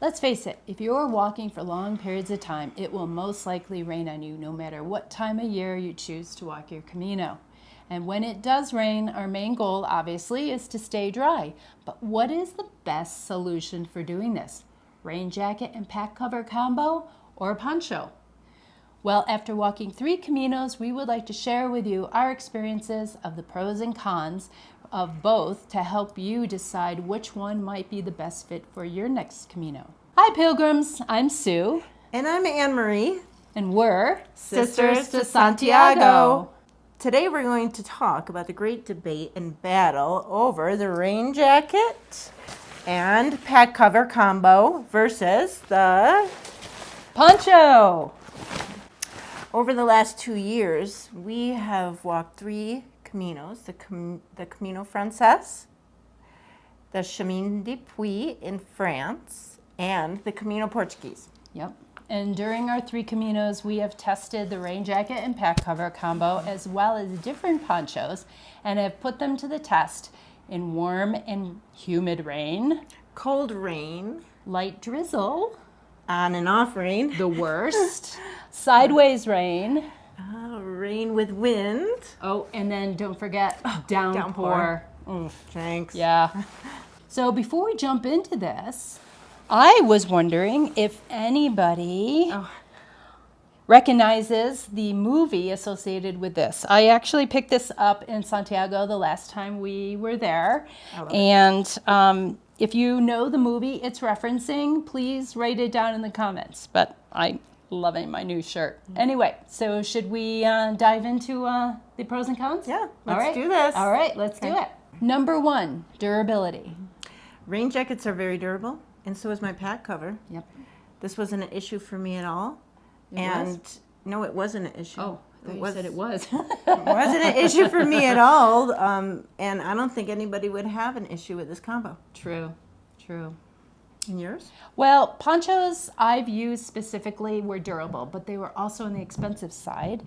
Let's face it, if you're walking for long periods of time, it will most likely rain on you no matter what time of year you choose to walk your Camino. And when it does rain, our main goal obviously is to stay dry. But what is the best solution for doing this? Rain jacket and pack cover combo or poncho? Well, after walking 3 Caminos, we would like to share with you our experiences of the pros and cons of both to help you decide which one might be the best fit for your next Camino. Hi Pilgrims, I'm Sue. And I'm Anne-Marie. And we're Sisters to Santiago. Today we're going to talk about the great debate and battle over the rain jacket and pack cover combo versus the poncho. Over the last 2 years, we have walked 3 Caminos, the Camino Frances, the Chemin de Puy in France, and the Camino Portuguese. Yep. And during our 3 Caminos, we have tested the rain jacket and pack cover combo as well as different ponchos and have put them to the test in warm and humid rain, cold rain, light drizzle, on and off rain, the worst, sideways rain, rain with wind. Oh, and then don't forget downpour. Thanks. Yeah. So before we jump into this, I was wondering if anybody recognizes the movie associated with this. I actually picked this up in Santiago the last time we were there. And if you know the movie it's referencing, please write it down in the comments. But I'm loving my new shirt. Anyway, so should we dive into the pros and cons? Yeah, let's do this. All right, let's do it. Number 1, durability. Rain jackets are very durable, and so is my pack cover. Yep. This wasn't an issue for me at all. No, it wasn't an issue. Oh, you said it was. It wasn't an issue for me at all, and I don't think anybody would have an issue with this combo. True. And yours? Well, ponchos I've used specifically were durable, but they were also on the expensive side.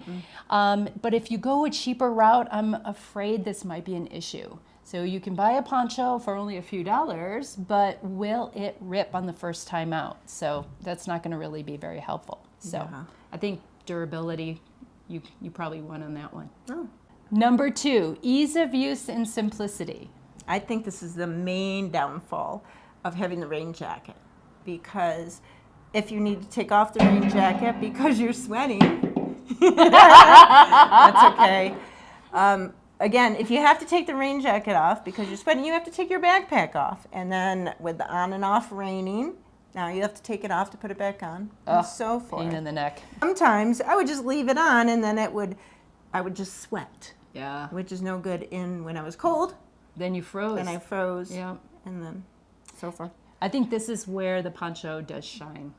But if you go a cheaper route, I'm afraid this might be an issue. So you can buy a poncho for only a few dollars, but will it rip on the first time out? So that's not going to really be very helpful. So I think durability, you probably won on that one. Oh. Number 2, ease of use and simplicity. I think this is the main downfall of having the rain jacket, because if you need to take off the rain jacket because you're sweating, that's okay. Again, if you have to take the rain jacket off because you're sweating, you have to take your backpack off. And then with the on and off raining, now you have to take it off to put it back on, and so forth. Pain in the neck. Sometimes I would just leave it on, and then I would just sweat. Yeah. Which is no good when I was cold. Then you froze. Then I froze. Yeah. And then so forth. I think this is where the poncho does shine.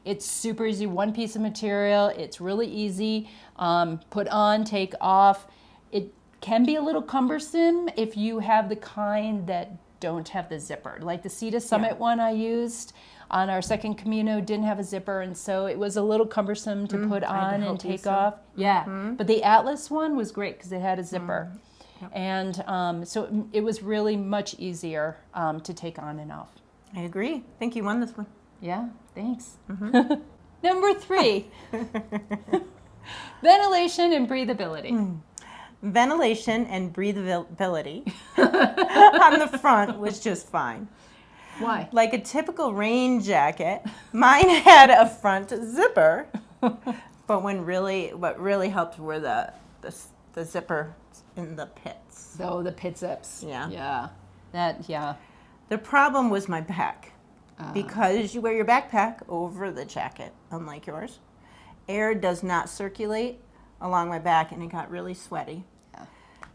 It's super easy, one piece of material. It's really easy. Put on, take off. It can be a little cumbersome if you have the kind that don't have the zipper. Like the Sea to Summit one I used on our second Camino didn't have a zipper, and so it was a little cumbersome to put on and take off. Yeah, but the Atlas one was great because it had a zipper. And so it was really much easier to take on and off. I agree. I think you won this one. Yeah, thanks. Number 3, ventilation and breathability. Ventilation and breathability on the front was just fine. Why? Like a typical rain jacket, mine had a front zipper, but what really helped were the zipper in the pits. Oh, the pit zips. Yeah. Yeah. The problem was my back, because you wear your backpack over the jacket, unlike yours. Air does not circulate along my back, and it got really sweaty. Yeah.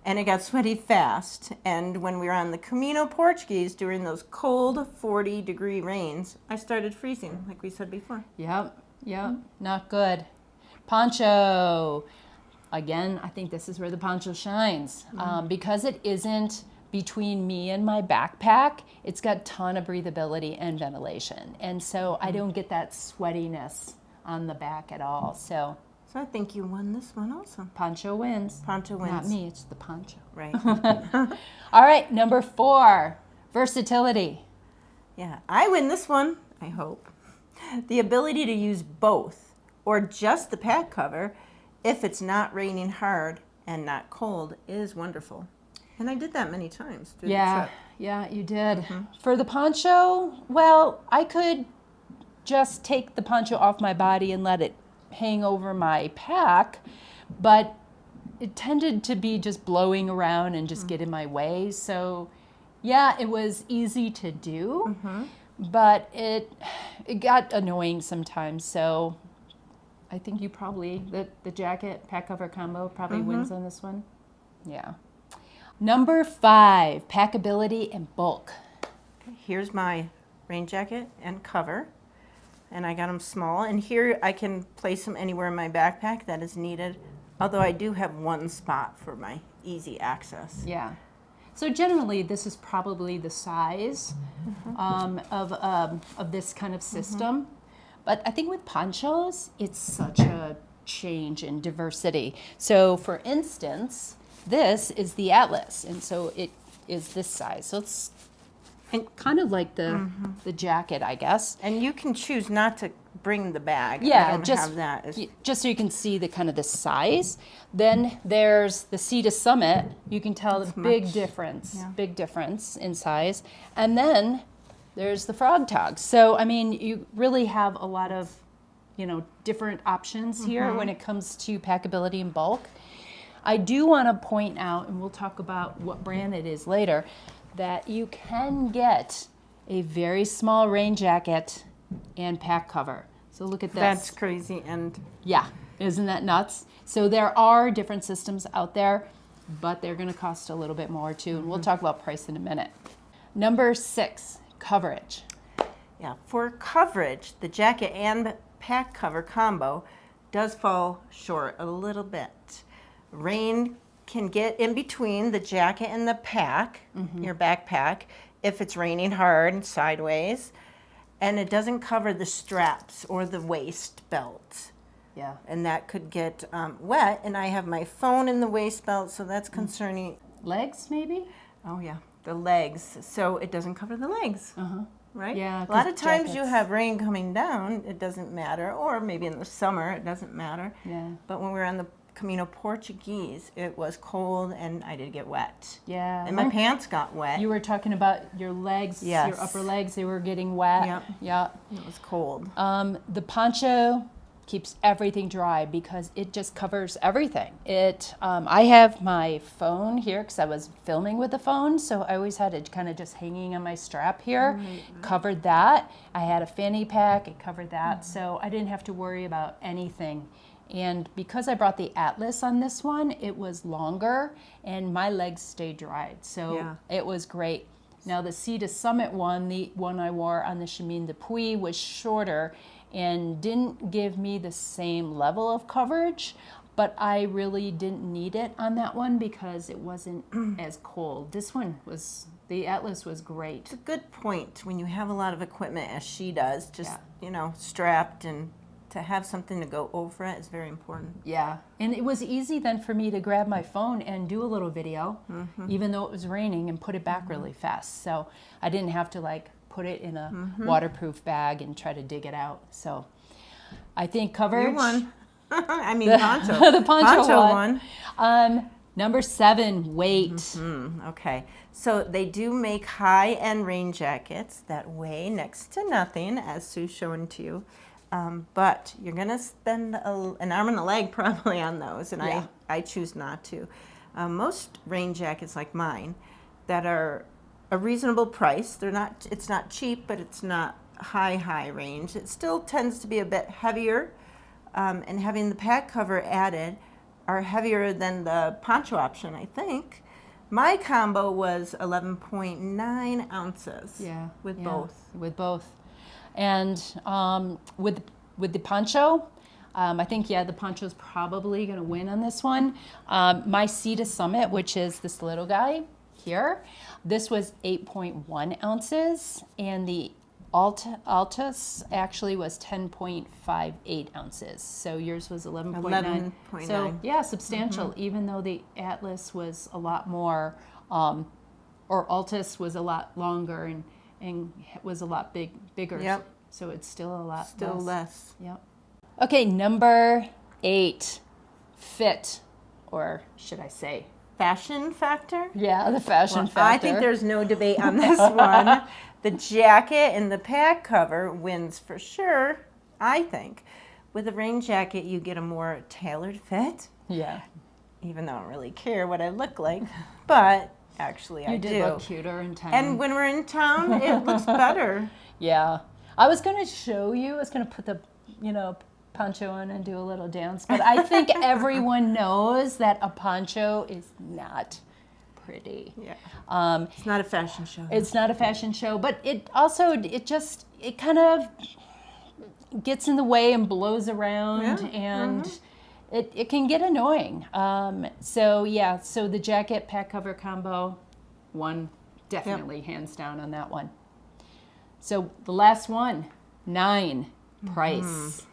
And it got sweaty fast. And when we were on the Camino Portuguese during those cold 40-degree rains, I started freezing, like we said before. Yep. Not good. Poncho. Again, I think this is where the poncho shines. Because it isn't between me and my backpack, it's got a ton of breathability and ventilation. And so I don't get that sweatiness on the back at all. So I think you won this one also. poncho wins. Poncho wins. Not me, it's the poncho. Right. All right, number 4, versatility. Yeah, I win this one. I hope. The ability to use both or just the pack cover if it's not raining hard and not cold is wonderful. And I did that many times through the trip. Yeah, you did. For the poncho, well, I could just take the poncho off my body and let it hang over my pack, but it tended to be just blowing around and just get in my way. So yeah, it was easy to do, but it got annoying sometimes. So I think you probably, the jacket pack cover combo probably wins on this one. Yeah. Number 5, packability and bulk. Here's my rain jacket and cover, and I got them small. And here I can place them anywhere in my backpack that is needed, although I do have one spot for my easy access. Yeah. So generally, this is probably the size of this kind of system. But I think with ponchos, it's such a change in diversity. So for instance, this is the Atlas, and so it is this size. So it's kind of like the jacket, I guess. And you can choose not to bring the bag. Yeah, I don't just have that. just so you can see the kind of the size. Then there's the Sea to Summit. You can tell the big difference in size. And then there's the Frog Tog. So I mean, you really have a lot of, different options here when it comes to packability and bulk. I do want to point out, and we'll talk about what brand it is later, that you can get a very small rain jacket and pack cover. So look at this. That's crazy. And yeah, isn't that nuts? So there are different systems out there, but they're going to cost a little bit more too. And we'll talk about price in a minute. Number 6, coverage. yeah, for coverage, the jacket and pack cover combo does fall short a little bit. Rain can get in between the jacket and the pack, your backpack, if it's raining hard and sideways, and it doesn't cover the straps or the waist belt. Yeah. And that could get wet, and I have my phone in the waist belt, so that's concerning. Legs, maybe? Oh yeah, the legs. So it doesn't cover the legs, right? Yeah, A lot of 'cause times you jackets- have rain coming down, it doesn't matter, or maybe in the summer it doesn't matter. Yeah. But when we were on the Camino Portuguese, it was cold and I did get wet. Yeah. And my pants got wet. You were talking about your legs, Yes. your upper legs, they were getting wet. Yep. Yeah. It was cold. The poncho keeps everything dry because it just covers everything. I have my phone here because I was filming with the phone, so I always had it kind of just hanging on my strap here. Covered that. I had a fanny pack, it covered that, so I didn't have to worry about anything. And because I brought the Atlas on this one, it was longer and my legs stayed dried, so it was great. Now the Sea to Summit one, the one I wore on the Chemin de Puy, was shorter and didn't give me the same level of coverage, but I really didn't need it on that one because it wasn't as cold. This one was, the Atlas was great. It's a good point when you have a lot of equipment, as she does, just, strapped, and to have something to go over it is very important. Yeah, and it was easy then for me to grab my phone and do a little video, even though it was raining, and put it back really fast. So I didn't have to put it in a waterproof bag and try to dig it out. So I think coverage. You won. I mean, Poncho. The Poncho won. Number 7, weight. Okay, so they do make high-end rain jackets that weigh next to nothing, as Sue's showing to you. But you're going to spend an arm and a leg probably on those, and I choose not to. Most rain jackets like mine that are a reasonable price, it's not cheap, but it's not high range. It still tends to be a bit heavier, and having the pack cover added are heavier than the poncho option, I think. My combo was 11.9 ounces with both. With both. And with the poncho, I think, the poncho's probably going to win on this one. My Sea to Summit, which is this little guy here, this was 8.1 ounces, and the Altus actually was 10.58 ounces. So yours was 11.9. 11.9. So, yeah, substantial, even though the Atlas was a lot more, or Altus was a lot longer and was a lot bigger. Yep. So it's still a lot Still less. Yep. Okay, number 8, fit, or should I say? Fashion factor? Yeah, the fashion factor. I think there's no debate on this one. The jacket and the pack cover wins for sure, I think. With a rain jacket, you get a more tailored fit. Yeah. Even though I don't really care what I look like, but actually I do. You did look cuter in town. And when we're in town, it looks better. Yeah. I was going to show you, I was going to put the, poncho on and do a little dance, but I think everyone knows that a poncho is not pretty. Yeah. It's not a fashion show. It's not a fashion show, but it also, it kind of gets in the way and blows around, and it can get annoying. So the jacket pack cover combo, one, definitely hands down on that one. So the last one, 9, price.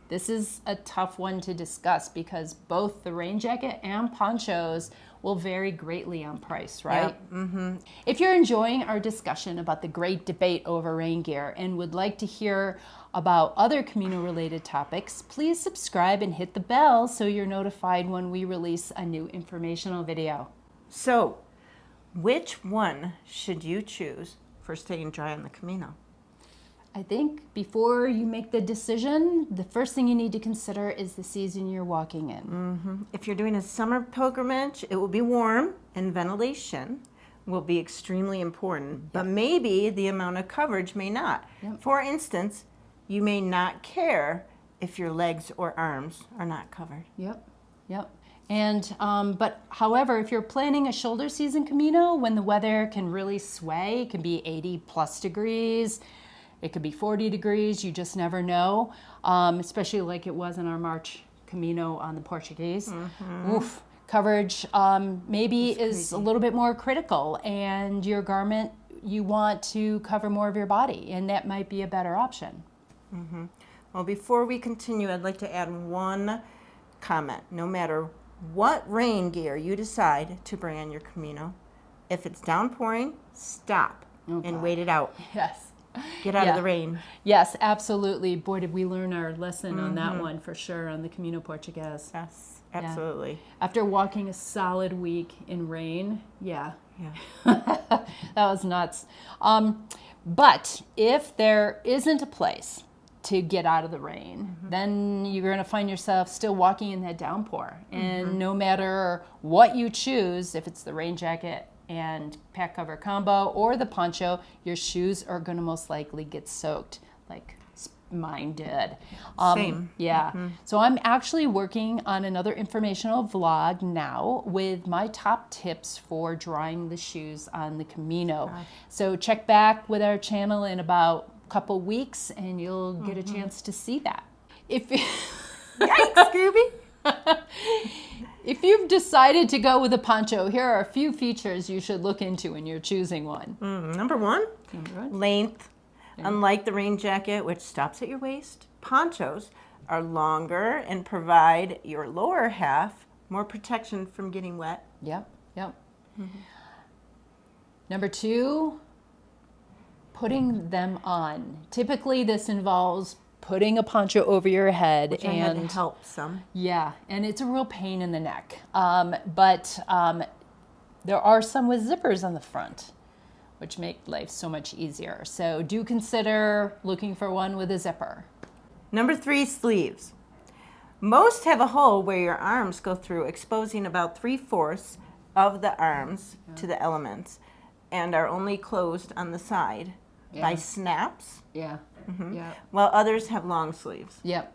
This is a tough one to discuss because both the rain jacket and ponchos will vary greatly on price, right? Yep. If you're enjoying our discussion about the great debate over rain gear and would like to hear about other Camino-related topics, please subscribe and hit the bell so you're notified when we release a new informational video. So, which one should you choose for staying dry on the Camino? I think before you make the decision, the first thing you need to consider is the season you're walking in. If you're doing a summer pilgrimage, it will be warm and ventilation will be extremely important, but maybe the amount of coverage may not. Yep. For instance, you may not care if your legs or arms are not covered. Yep. And, but however, if you're planning a shoulder season Camino, when the weather can really sway, it can be 80 plus degrees, it could be 40 degrees, you just never know, especially like it was in our March Camino on the Portuguese. Oof, coverage maybe is a little bit more critical, and your garment, you want to cover more of your body, and that might be a better option. Well, before we continue, I'd like to add one comment. No matter what rain gear you decide to bring on your Camino, if it's downpouring, stop and wait it out. Yes. Get out of the rain. Yes, absolutely. Boy, did we learn our lesson on that one for sure on the Camino Portuguese. Yes, absolutely. After walking a solid week in rain, that was nuts. But if there isn't a place to get out of the rain, then you're going to find yourself still walking in that downpour. And no matter what you choose, if it's the rain jacket and pack cover combo or the poncho, your shoes are going to most likely get soaked like mine did. Same. Yeah. So I'm actually working on another informational vlog now with my top tips for drying the shoes on the Camino. So check back with our channel in about a couple weeks and you'll get a chance to see that. Yikes, Scooby! If you've decided to go with a poncho, here are a few features you should look into when you're choosing one. Number one, length. Unlike the rain jacket, which stops at your waist, ponchos are longer and provide your lower half more protection from getting wet. Yep. Number 2, putting them on. Typically, this involves putting a poncho over your head, Which I had to help some. Yeah, and it's a real pain in the neck. But there are some with zippers on the front, which make life so much easier. So do consider looking for one with a zipper. Number 3, sleeves. Most have a hole where your arms go through, exposing about 3/4 of the arms to the elements, and are only closed on the side by snaps. Yeah. While others have long sleeves. Yep.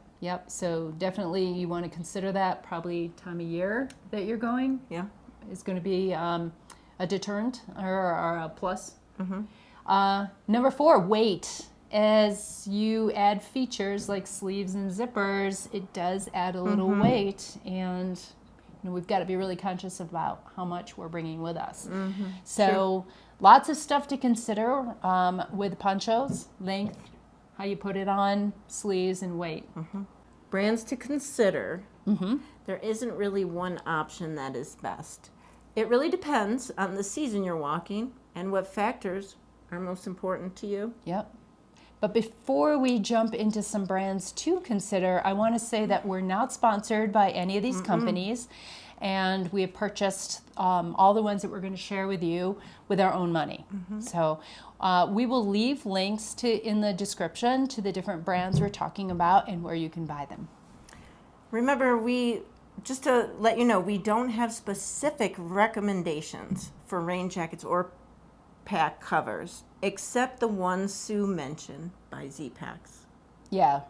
So definitely you want to consider that. Probably time of year that you're going. Yeah. Is going to be a deterrent or a plus. Number 4, weight. As you add features like sleeves and zippers, it does add a little weight, and we've got to be really conscious about how much we're bringing with us. So lots of stuff to consider with ponchos: length, how you put it on, sleeves, and weight. Brands to consider. There isn't really one option that is best. It really depends on the season you're walking and what factors are most important to you. Yep. But before we jump into some brands to consider, I want to say that we're not sponsored by any of these companies, and we have purchased all the ones that we're going to share with you with our own money. So we will leave links in the description to the different brands we're talking about and where you can buy them. Remember, just to let you know, we don't have specific recommendations for rain jackets or pack covers, except the ones Sue mentioned by Z-Packs. Yeah,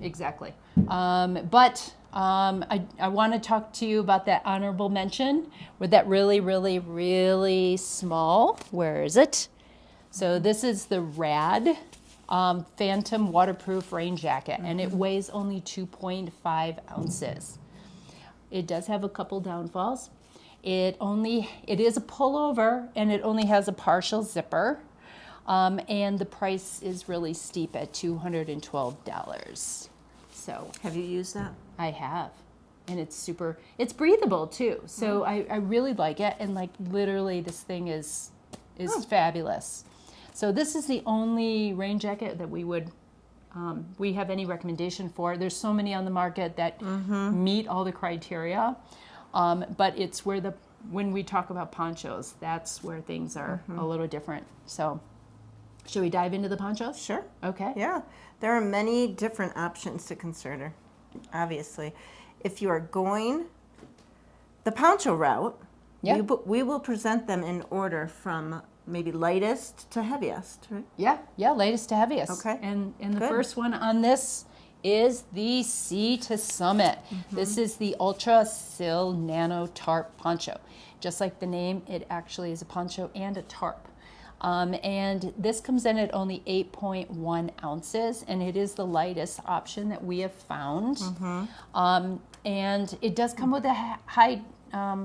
exactly. But I want to talk to you about that honorable mention with that really, really, really small. Where is it? So this is the Rad Phantom Waterproof Rain Jacket, and it weighs only 2.5 ounces. It does have a couple downfalls. It is a pullover, and it only has a partial zipper, and the price is really steep at $212. So Have you used that? I have, and it's breathable too. So I really like it, and like literally this thing is fabulous. So this is the only rain jacket that we have any recommendation for. There's so many on the market that meet all the criteria, but it's when we talk about ponchos, that's where things are a little different. So should we dive into the ponchos? Sure. Okay. Yeah. There are many different options to consider, obviously. If you are going the poncho route, we will present them in order from maybe lightest to heaviest, right? Yeah, latest to heaviest. Okay. And the first one on this is the Sea to Summit. This is the Ultra-Sil Nano Tarp Poncho. Just like the name, it actually is a poncho and a tarp. And this comes in at only 8.1 ounces, and it is the lightest option that we have found. And it does come with a high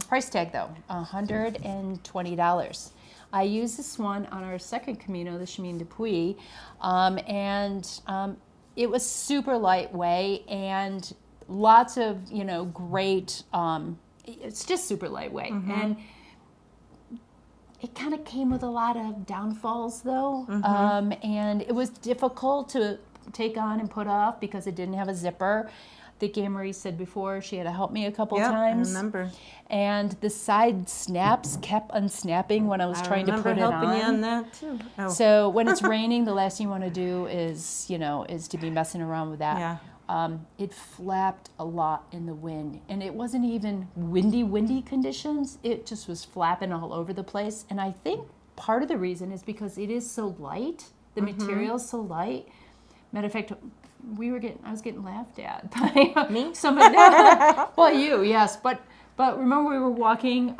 price tag, though, $120. I used this one on our second Camino, the Chemin de Puy, and it was super lightweight and lots of, great, it's just super lightweight. And it kind of came with a lot of downfalls, though, and it was difficult to take on and put off because it didn't have a zipper. I think Anne-Marie said before she had to help me a couple times. I remember. And the side snaps kept unsnapping when I was trying to put it on. I remember helping you on that, too. Oh. So when it's raining, the last thing you want to do is to be messing around with that. Yeah. It flapped a lot in the wind, and it wasn't even windy conditions. It just was flapping all over the place. And I think part of the reason is because it is so light. The material is so light. Matter of fact, I was getting laughed at by Me? somebody. Well, you, yes, but remember we were walking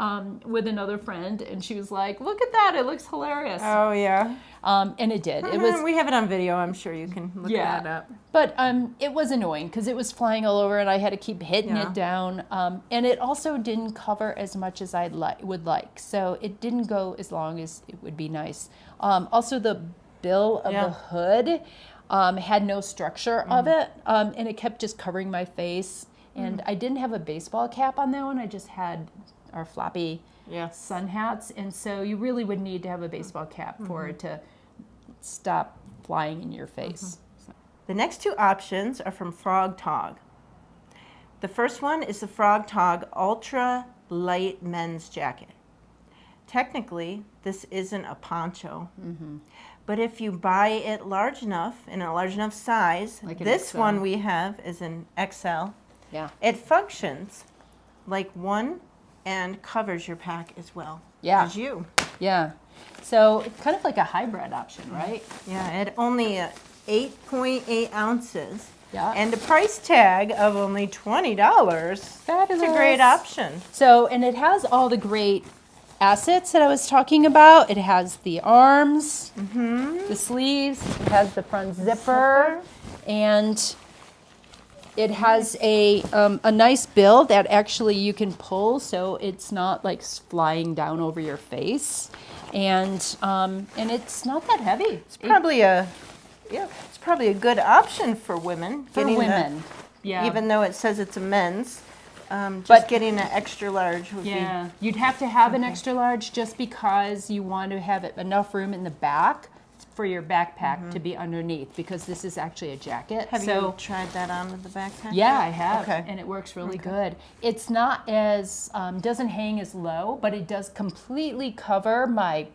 with another friend, and she was like, "Look at that! It looks hilarious." Oh yeah. And it did. It was. We have it on video. I'm sure you can look that up. But it was annoying because it was flying all over, and I had to keep hitting it down. And it also didn't cover as much as I would like, so it didn't go as long as it would be nice. Also, the bill of the hood had no structure of it, and it kept just covering my face. And I didn't have a baseball cap on that one. I just had our floppy sun hats, and so you really would need to have a baseball cap for it to stop flying in your face. So. The next two options are from Frog Tog. The first one is the Frog Tog Ultra Light Men's Jacket. Technically, this isn't a poncho, but if you buy it large enough, in a large enough size, Like an this XL. one we have is an XL. Yeah. It functions like one and covers your pack as well Yeah. as you. Yeah. So it's kind of like a hybrid option, right? Yeah, at only 8.8 ounces. Yeah. And a price tag of only $20. Fabulous. It's a great option. So, and it has all the great assets that I was talking about. It has the arms, the sleeves, it has the front zipper, and it has a nice bill that actually you can pull, so it's not like flying down over your face, and it's not that heavy. It's probably it's probably a good option for women. For women, yeah. Even though it says it's a men's, just But- getting an extra large would Yeah, you'd have to have an extra large just because you want to have enough room in the back for your backpack to be underneath, because this is actually a jacket. Have you tried that on with the backpack? Yeah, I have, Okay. and it works really good. It's not as, doesn't hang as low, but it does completely cover my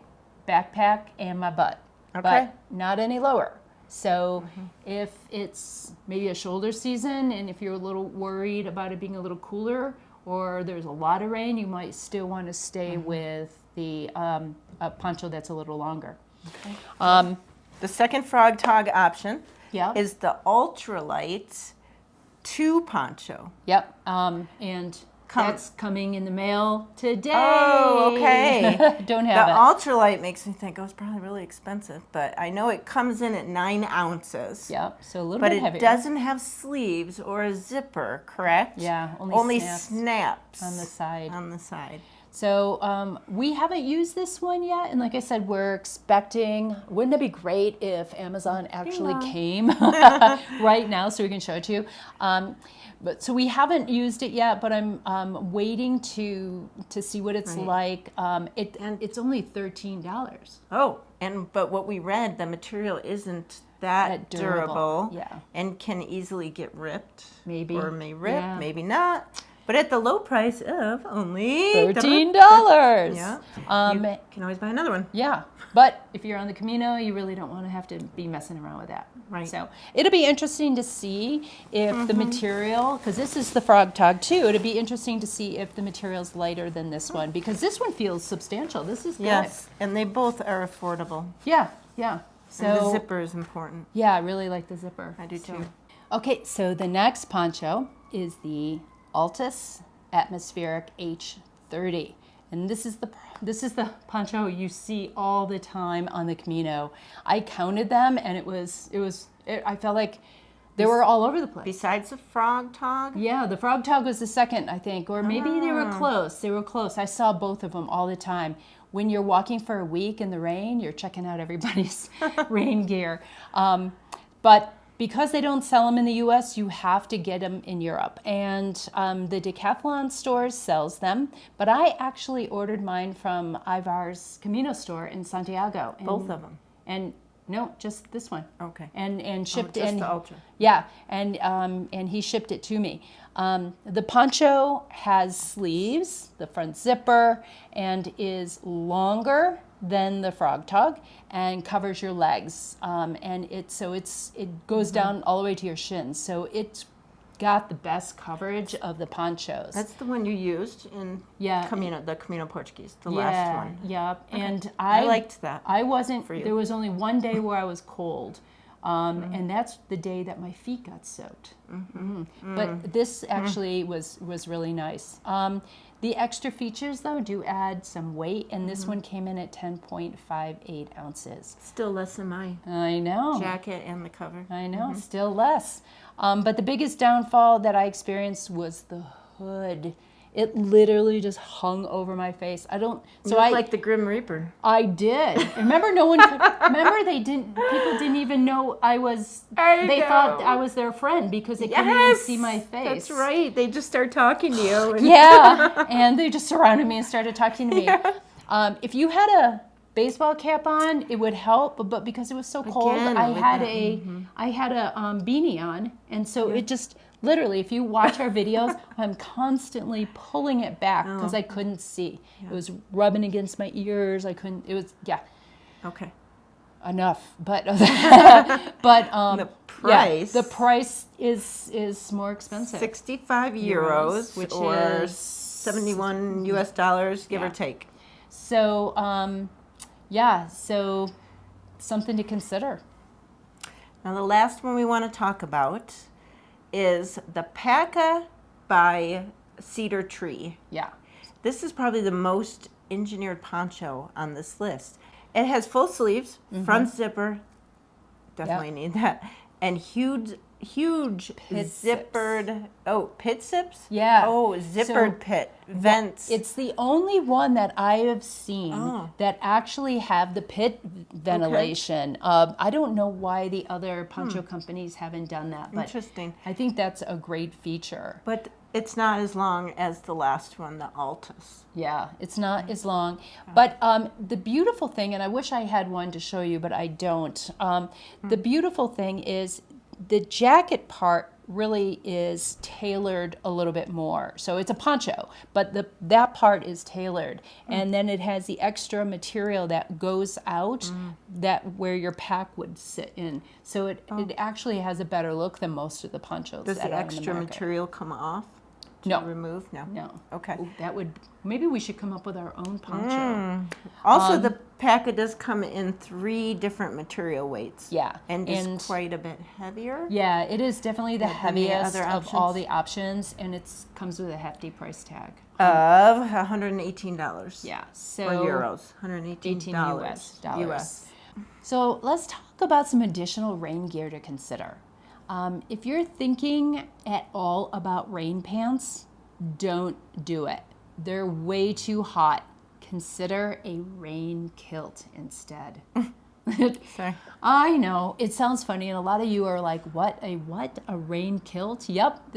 backpack and my butt, but not any lower. So if it's maybe a shoulder season, and if you're a little worried about it being a little cooler, or there's a lot of rain, you might still want to stay with the a poncho that's a little longer. Okay. The second Frog Tog option Yeah. is the Ultra-Light 2 poncho. Yep. And that's coming in the mail today. Oh, okay. Don't have The it. Ultralight makes me think, oh, it's probably really expensive, but I know it comes in at 9 ounces. Yep. So a little But bit it heavier. doesn't have sleeves or a zipper, correct? Yeah. Only snaps snaps on the side. On the side. So we haven't used this one yet, and like I said, we're expecting. Wouldn't it be great if Amazon actually came right now, so we can show it to you? But so we haven't used it yet, but I'm waiting to see what it's like. It's only $13. Oh, but what we read, the material isn't that durable, yeah, and can easily get ripped. Maybe. Or may rip, maybe not. But at the low price of only $13. Yeah. You can always buy another one. Yeah. But if you're on the Camino, you really don't want to have to be messing around with that. Right. So it'll be interesting to see if the material, because this is the Frog Tog too, it'll be interesting to see if the material's lighter than this one, because this one feels substantial. This is good. Yes, and they both are affordable. Yeah, yeah. So And the zipper is important. yeah, I really like the zipper. I do too. Okay, so the next poncho is the Altus Atmospheric H30. And this is the poncho you see all the time on the Camino. I counted them, and I felt like they were all over the place. Besides the Frog Tog? Yeah, the Frog Tog was the second, I think, or maybe they were close. They were close. I saw both of them all the time. When you're walking for a week in the rain, you're checking out everybody's rain gear. But because they don't sell them in the U.S., you have to get them in Europe. And the Decathlon stores sells them. But I actually ordered mine from Ivar's Camino store in Santiago. And, Both of them? And no, just this one. Okay. And shipped just in. the Ultra. Yeah, and he shipped it to me. The poncho has sleeves, the front zipper, and is longer than the Frog Tog and covers your legs. And it goes down all the way to your shins. So it's got the best coverage of the ponchos. That's the one you used in Camino, the Camino Portuguese, the last one. Yeah, Okay. And I liked that. I wasn't, for you. there was only one day where I was cold. And that's the day that my feet got soaked. But this actually was really nice. The extra features, though, do add some weight, and this one came in at 10.58 ounces. Still less than my I know. jacket and the cover. I know, still less. But the biggest downfall that I experienced was the hood. It literally just hung over my face. You look like the Grim Reaper. I did. Remember, remember people didn't even know I was, they thought I was their friend because they couldn't even see my face. That's right. They just start talking to you. And Yeah, and they just surrounded me and started talking to me. If you had a baseball cap on, it would help, but because it was so cold, I had a beanie on, and so it just, literally, if you watch our videos, I'm constantly pulling it back because I couldn't see. It was rubbing against my ears. Okay. Enough. But the price. the price is more expensive. 65 euros, which or is $71 US, give or take. So, so something to consider. Now the last one we want to talk about is the Paca by Cedar Tree. Yeah. This is probably the most engineered poncho on this list. It has full sleeves, front zipper, definitely need that, and huge Pit zippered, pit zips? Yeah. Oh, zippered pit, vents. It's the only one that I have seen that actually have the pit ventilation. I don't know why the other poncho companies haven't done that, but Interesting. I think that's a great feature. But it's not as long as the last one, the Altus. Yeah, it's not as long. But the beautiful thing, and I wish I had one to show you, but I don't. The beautiful thing is the jacket part really is tailored a little bit more. So it's a poncho, but that part is tailored. And then it has the extra material that goes out that where your pack would sit in. So it actually has a better look than most of the ponchos. Does that the are on the extra market. material come off? No. Remove? No. No. Okay. Ooh, that would, maybe we should come up with our own poncho. Also, the packet does come in 3 different material weights. Yeah. And is quite a bit heavier. Yeah, it is definitely the heaviest other of all options. the options, and it comes with a hefty price tag. Of $118. Yeah, so Or euros. $118 18 US dollars. So let's talk about some additional rain gear to consider. If you're thinking at all about rain pants, don't do it. They're way too hot. Consider a rain kilt instead. Sorry. I know, it sounds funny, and a lot of you are like, what? A rain kilt? Yep.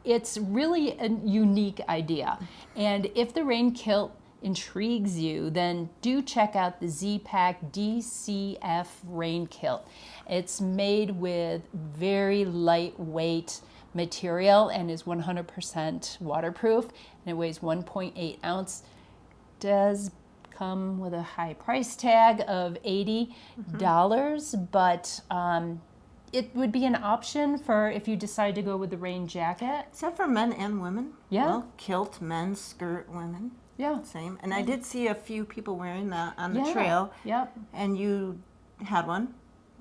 It's really a unique idea. And if the rain kilt intrigues you, then do check out the Z-Pack DCF rain kilt. It's made with very lightweight material and is 100% waterproof, and it weighs 1.8 ounce. Does come with a high price tag of $80, but it would be an option for if you decide to go with the rain jacket. Is that for men and women? Yeah. Well, kilt, men, skirt, women. Yeah. Same. And I did see a few people wearing that on the Yeah. trail. Yep. And you had one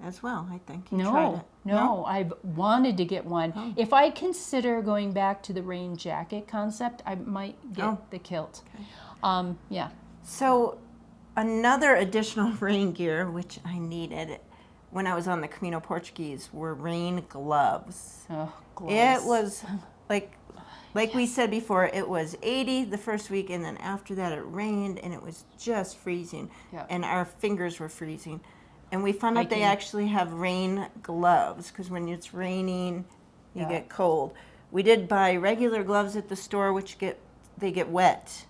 as well, I think. You tried it. No, I've wanted to get one. Oh. If I consider going back to the rain jacket concept, I might get the kilt. Okay. Yeah. So another additional rain gear, which I needed when I was on the Camino Portuguese, were rain gloves. Oh, gloves. It was like we said before, it was 80 the first week, and then after that it rained, and it was just freezing. Yeah. And our fingers were freezing. And we found out they actually have rain gloves, because when it's raining, you get cold. We did buy regular gloves at the store, which they get wet.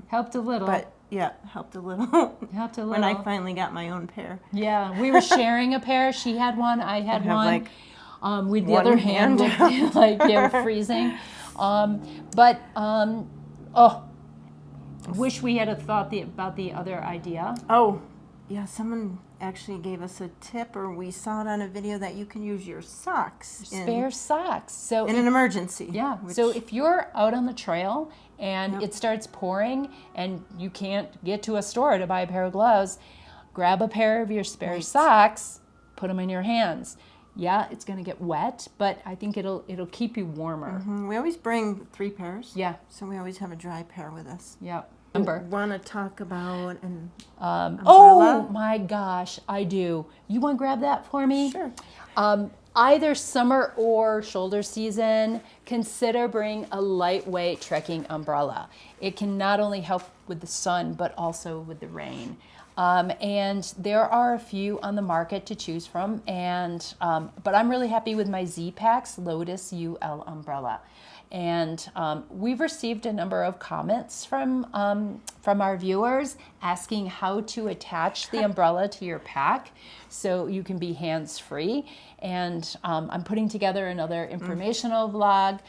Helped a little. But yeah, helped a little. Helped a little. When I finally got my own pair. Yeah, we were sharing a pair. She had one, I had have, one. like, With the one other hand, hand. like freezing. Wish we had thought about the other idea. Oh, yeah, someone actually gave us a tip, or we saw it on a video, that you can use your socks Spare socks. So in an emergency. yeah. So if you're out on the trail and it starts pouring and you can't get to a store to buy a pair of gloves, grab a pair of your spare socks, put them in your hands. Yeah, it's going to get wet, but I think it'll keep you warmer. We always bring 3 pairs. Yeah. So we always have a dry pair with us. Yeah. Want to talk about an Oh umbrella? my gosh, I do. You want to grab that for me? Sure. Either summer or shoulder season, consider bringing a lightweight trekking umbrella. It can not only help with the sun, but also with the rain. And there are a few on the market to choose from, but I'm really happy with my Z-Pack's Lotus UL umbrella. And we've received a number of comments from our viewers asking how to attach the umbrella to your pack so you can be hands-free. And I'm putting together another informational vlog,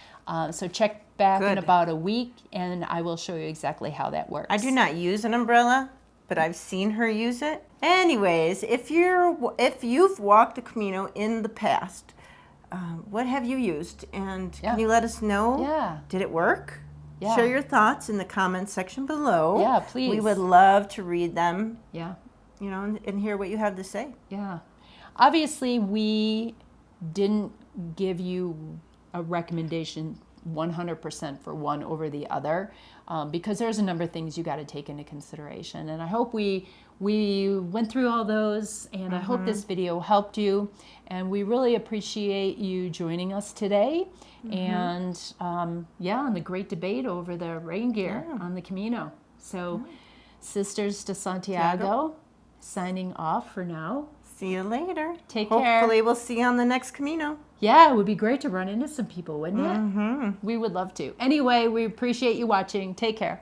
so check back in about a week and I will show you exactly how that works. I do not use an umbrella, but I've seen her use it. Anyways, if you've walked a Camino in the past, what have you used? And can you let us know? Yeah. Did it work? Yeah. Share your thoughts in the comments section below. Yeah, please. We would love to read them. Yeah. You know, and hear what you have to say. Yeah. Obviously, we didn't give you a recommendation 100% for one over the other, because there's a number of things you got to take into consideration. And I hope we went through all those, and I hope this video helped you. And we really appreciate you joining us today. And on the great debate over the rain gear on the Camino. So, Sisters de Santiago, signing off for now. See you later. Take care. Hopefully we'll see you on the next Camino. Yeah, it would be great to run into some people, wouldn't it? We would love to. Anyway, we appreciate you watching. Take care.